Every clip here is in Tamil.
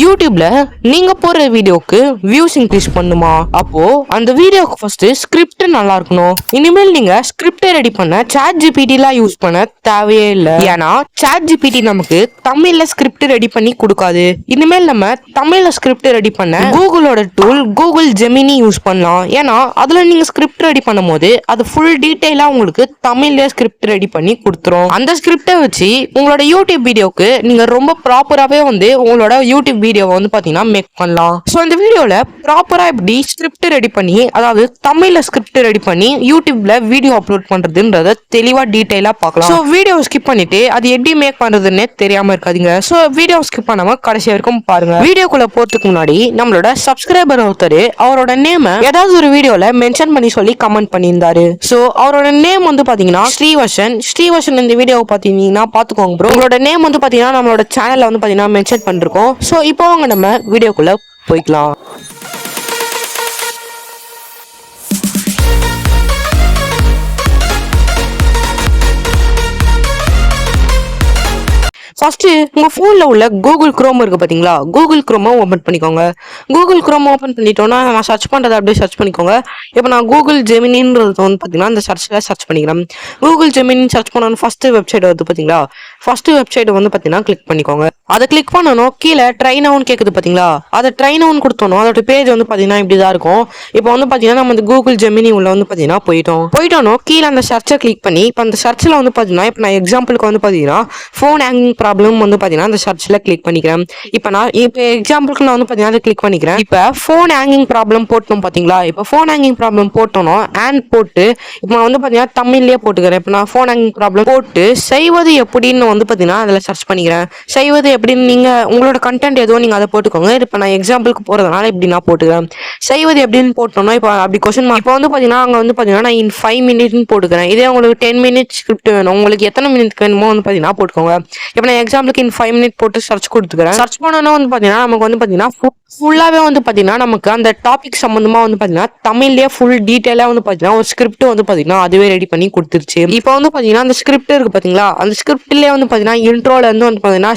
யூடியூப்ல நீங்க போற வீடியோக்கு வியூஸ் இன்க்ரீஸ் பண்ணுமா? அப்போ அந்த வீடியோக்கு ஃபர்ஸ்ட் ஸ்கிரிப்ட் நல்லா இருக்கணும். இனிமேல் நீங்க ஸ்கிரிப்டை ரெடி பண்ண சாட் ஜிபிடிலாம் யூஸ் பண்ண தேவையே இல்லை. ஏன்னா சாட் ஜிபிடி நமக்கு தமிழ்ல ஸ்கிரிப்ட் ரெடி பண்ணி கொடுக்காது. இனிமேல் நம்ம தமிழ்ல ஸ்கிரிப்ட் ரெடி பண்ண கூகுளோட டூல் கூகுள் ஜெமினி யூஸ் பண்ணலாம். ஏன்னா அதுல நீங்க ஸ்கிரிப்ட் ரெடி பண்ணும் போது அது ஃபுல் டீடைலா உங்களுக்கு தமிழ்ல ஸ்கிரிப்ட் ரெடி பண்ணி கொடுத்துரும். அந்த ஸ்கிரிப்டை வச்சு உங்களோட யூடியூப் வீடியோக்கு நீங்க ரொம்ப ப்ராப்பராகவே உங்களோட யூடியூப் வீடியோவை பாத்தீங்கன்னா மேக் பண்ணலாம். ஸோ இந்த வீடியோல ப்ராப்பரா எப்படி ஸ்கிரிப்ட் ரெடி பண்ணி, அதாவது தமிழ்ல ஸ்கிரிப்ட் ரெடி பண்ணி யூடியூப்ல வீடியோ அப்லோட் பண்றதுன்றத தெளிவா டீடைலா பார்க்கலாம். ஸோ வீடியோ ஸ்கிப் பண்ணிட்டு அது எப்படி மேக் பண்றதுன்னு தெரியாம இருக்காதீங்க. ஸோ வீடியோ ஸ்கிப் பண்ணாம கடைசி வரைக்கும் பாருங்க. வீடியோக்குள்ள போறதுக்கு முன்னாடி நம்மளோட சப்ஸ்கிரைபர் ஒருத்தர் அவரோட நேம் ஏதாவது ஒரு வீடியோல மென்ஷன் பண்ணி சொல்லி கமெண்ட் பண்ணியிருந்தாரு. ஸோ அவரோட நேம் பாத்தீங்கன்னா ஸ்ரீவர்ஷன். இந்த வீடியோ பாத்தீங்கன்னா பாத்துக்கோங்க ப்ரோ. உங்களோட நேம் பாத்தீங்கன்னா நம்மளோட சேனல்ல பாத்தீங்கன்னா மென்ஷன் பண்ணிருக்கோம். ஸோ இப்போ வாங்க நம்ம வீடியோக்குள்ள போய்க்கலாம். ஃபர்ஸ்ட் உங்க போன்ல உள்ள கூகுள் குரோம் இருக்கு பாத்தீங்களா, கூகுள் குரோமை ஓபன் பண்ணிக்கோங்க. கூகுள் குரோம் ஓபன் பண்ணிட்டோம்னா நான் சர்ச் பண்றதை அப்படியே சர்ச் பண்ணிக்கோங்க. இப்போ நான் கூகுள் ஜெமினின்றது பாத்தீங்கன்னா இந்த சர்ச் பண்ணிக்கிறேன். கூகுள் ஜெமினி சர்ச் பண்ணணும். ஃபர்ஸ்ட் வெப்சைட் வருது பாத்தீங்களா, ஃபர்ஸ்ட் வெப்சைட் பாத்தீங்கன்னா கிளிக் பண்ணிக்கோங்க. அதை கிளிக் பண்ணணும். கீழே ட்ரை நவுன் கேக்குது பாத்தீங்களா, அதை ட்ரை நவுன் கொடுத்தோம். அதோட பேஜ் பாத்தீங்கன்னா இப்படிதான் இருக்கும். இப்போ பாத்தீங்கன்னா நம்ம இந்த கூகுள் ஜெமினி உள்ள பாத்தீங்கன்னா போயிட்டோம். கீழே அந்த சர்ச்சை கிளிக் பண்ணி இப்போ அந்த சர்ச்ல பாத்தீங்கன்னா இப்போ நான் எக்ஸாம்பிளுக்கு பாத்தீங்கன்னா ஃபோன் ஹேங்கிங் ப்ராப்ளம் பாத்தீங்கன்னா அந்த சர்ச்ல கிளிக் பண்ணிக்கிறேன். இப்போ எக்ஸாம்பிளுக்கு நான் பாத்தீங்கன்னா அதை கிளிக் பண்ணிக்கிறேன். இப்போ ஃபோன் ஹேங்கிங் ப்ராப்ளம் போட்டோம் பாத்தீங்களா. இப்போ ஃபோன் ஹேங்கிங் ப்ராப்ளம் போட்டோம் அண்ட் போட்டு இப்போ நான் பாத்தீங்கன்னா தமிழ்லயே போட்டுக்கிறேன். இப்போ நான் ஃபோன் ஹேங்கிங் ப்ராப்ளம் போட்டு செய்வது எப்படின்னு பாத்தீங்கன்னா அதில் சர்ச் பண்ணிக்கிறேன். செய்வது எப்படின்னு நீங்க உங்களோட கண்டென்ட் ஏதோ நீங்க அதை போட்டுக்கோங்க. இப்போ நான் எக்ஸாம்பிளுக்கு போறதுனால இப்படி நான் போட்டுக்கிறேன். செய்வது எப்படின்னு போட்டோம்னா இப்போ அப்படி கொஸ்டின் இப்போ பாத்தீங்கன்னா அங்க பாத்தீங்கன்னா நான் இன் 5 மினிட்னு போட்டுக்கிறேன். இதே உங்களுக்கு 10 மினிட்ஸ் ஸ்கிரிப்ட் வேணும், உங்களுக்கு எத்தனை மினிட்ஸ் வேணுமோ பாத்தீங்கன்னா போட்டுக்கோங்க. இப்போ நான் எக்ஸாம்பிளுக்கு இன் 5 மினிட் போட்டு சர்ச் கொடுத்துக்கிறேன். சர்ச் பண்ணணும் பாத்தீங்கன்னா நமக்கு பாத்தீங்கன்னா ஃபுல்லாவே பாத்தீங்கன்னா நமக்கு அந்த டாபிக் சம்பந்தமா பாத்தீங்கன்னா தமிழ்லயே ஃபுல் டீடைலா பாத்தீங்கன்னா ஒரு ஸ்கிரிப்ட் பாத்தீங்கன்னா அதுவே ரெடி பண்ணி கொடுத்துருச்சு. இப்போ பாத்தீங்கன்னா அந்த ஸ்கிரிப்ட் இருக்கு பாத்தீங்களா, அந்த ஸ்கிரிப்ட்லயே பாத்தீங்கன்னா இன்ட்ரோல இருந்து பாத்தீங்கன்னா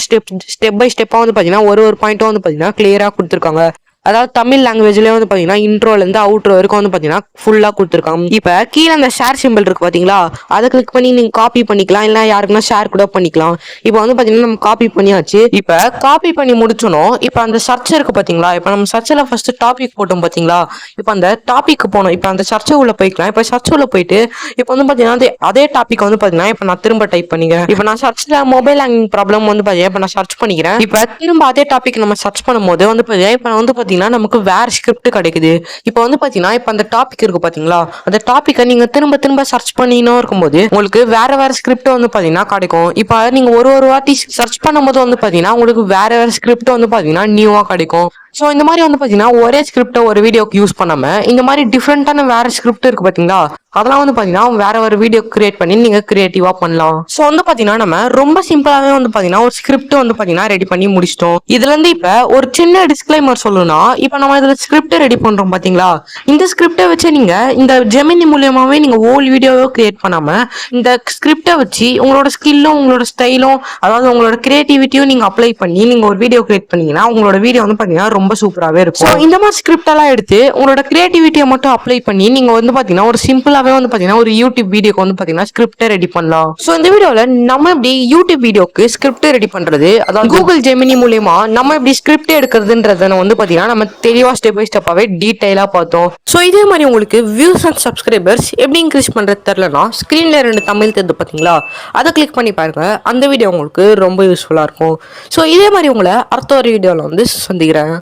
ஸ்டெப் பை ஸ்டெப்பா பாத்தீங்கன்னா ஒரு பாயிண்ட்டும் பாத்தீங்கன்னா கிளியரா கொடுத்துருக்காங்க. அதாவது தமிழ் லாங்குவேஜ்லயே பாத்தீங்கன்னா இன்ட்ரோல இருந்து அவுட்ரோ வரைக்கும் பாத்தீங்கன்னா ஃபுல்லா கொடுத்துருக்காங்க. இப்ப கீழே அந்த ஷேர் சிம்பிள் இருக்கு பாத்தீங்களா, அதை கிளிக் பண்ணி நீங்க காப்பி பண்ணிக்கலாம், இல்ல யாருக்குன்னா ஷேர் கூட பண்ணிக்கலாம். இப்போ பாத்தீங்கன்னா நம்ம காப்பி பண்ணியாச்சு. இப்ப காப்பி பண்ணி முடிச்சோம். இப்ப அந்த சர்ச் இருக்கு பாத்தீங்களா, இப்ப நம்ம சர்ச்ல ஃபர்ஸ்ட் டாபிக் போட்டோம் பாத்தீங்களா, இப்ப அந்த டாபிக் போனோம். இப்ப அந்த சர்ச் உள்ள போய்க்கலாம். இப்ப சர்ச் உள்ள போயிட்டு இப்போ பாத்தீங்கன்னா அதே டாபிக் பாத்தீங்கன்னா இப்ப நான் திரும்ப டைப் பண்ணிக்கிறேன். இப்ப நான் சர்ச்ல மொபைல் ஹேங்கிங் ப்ராப்ளம் பாத்தீங்கன்னா இப்ப நான் சர்ச் பண்ணிக்கிறேன். இப்ப திரும்ப அதே டாபிக் நம்ம சர்ச் பண்ணும்போது பாத்தீங்கன்னா இப்ப நமக்கு வேற ஸ்கிரிப்ட் கிடைக்குது. இப்போ பாத்தீங்கன்னா இப்ப அந்த டாபிக் இருக்கு பாத்தீங்களா, அந்த டாபிக்கை நீங்க திரும்ப சர்ச் பண்ணினோம் இருக்கும்போது உங்களுக்கு வேற ஸ்கிரிப்ட் பாத்தீங்கன்னா கிடைக்கும். இப்ப நீங்க ஒரு வாட்டி சர்ச் பண்ணும்போது பாத்தீங்கன்னா உங்களுக்கு வேற ஸ்கிரிப்ட் பாத்தீங்கன்னா நியூவா கிடைக்கும். ஸோ இந்த மாதிரி பாத்தீங்கன்னா ஒரே ஸ்கிரிப்டை ஒரு வீடியோக்கு யூஸ் பண்ணாம இந்த மாதிரி டிஃப்ரெண்டான வேற ஸ்கிரிப்ட் இருக்கு பாத்தீங்களா, அதெல்லாம் பாத்தீங்கன்னா வேற ஒரு வீடியோ கிரியேட் பண்ணி நீங்க கிரியேட்டிவா பண்ணலாம். ஸோ பாத்தீங்கன்னா நம்ம ரொம்ப சிம்பிளாவே பாத்தீங்கன்னா ஒரு ஸ்கிரிப்ட் பாத்தீங்கன்னா ரெடி பண்ணி முடிச்சிட்டோம். இதுல இருந்து இப்ப ஒரு சின்ன டிஸ்க்ளைமர் சொல்லணும்னா, இப்ப நம்ம இதுல ஸ்கிரிப்ட் ரெடி பண்றோம் பாத்தீங்களா, இந்த ஸ்கிரிப்டை வச்சு நீங்க இந்த ஜெமினி மூலியமாவே நீங்க ஹோல் வீடியோவோ கிரியேட் பண்ணாம இந்த ஸ்கிரிப்டை வச்சு உங்களோட ஸ்கில்லும் உங்களோட ஸ்டைலும், அதாவது உங்களோட கிரியேட்டிவிட்டியும் நீங்க அப்ளை பண்ணி நீங்க ஒரு வீடியோ கிரியேட் பண்ணீங்கன்னா உங்களோட வீடியோ பாத்தீங்கன்னா ரொம்ப சூப்பராகவே இருக்கும். இந்த மாதிரி ஸ்கிரிப்ட் எல்லாம் எடுத்து உங்களோட கிரியேட்டிவிட்டியை மட்டும் அப்ளை பண்ணி நீங்க பாத்தீங்கன்னா ஒரு சிம்பிளாவே பாத்தீங்கன்னா ஒரு யூடியூப் வீடியோக்கு பாத்தீங்கன்னா ஸ்கிரிப்டை ரெடி பண்ணலாம். ஸோ இந்த வீடியோல நம்ம எப்படி யூடியூப் வீடியோக்கு ஸ்கிரிப்ட் ரெடி பண்றது, அதாவது கூகுள் ஜெமினி மூலியமா நம்ம எப்படி ஸ்கிரிப்ட் எடுக்கிறதுன்றத பாத்தீங்கன்னா நம்ம தெளிவா ஸ்டெப் பை ஸ்டெப்பாவே டீடைலா பார்த்தோம். ஸோ இதே மாதிரி உங்களுக்கு வியூஸ் அண்ட் சப்ஸ்கிரைபர்ஸ் எப்படி இன்க்ரீஸ் பண்றது தெரியலனா ஸ்கிரீன்ல 2 தமிழ் தெரிஞ்சு பாத்தீங்களா, அதை கிளிக் பண்ணி பாருங்க. அந்த வீடியோ உங்களுக்கு ரொம்ப யூஸ்ஃபுல்லா இருக்கும். ஸோ இதே மாதிரி உங்களை அடுத்த ஒரு வீடியோல சந்திக்கிறேன்.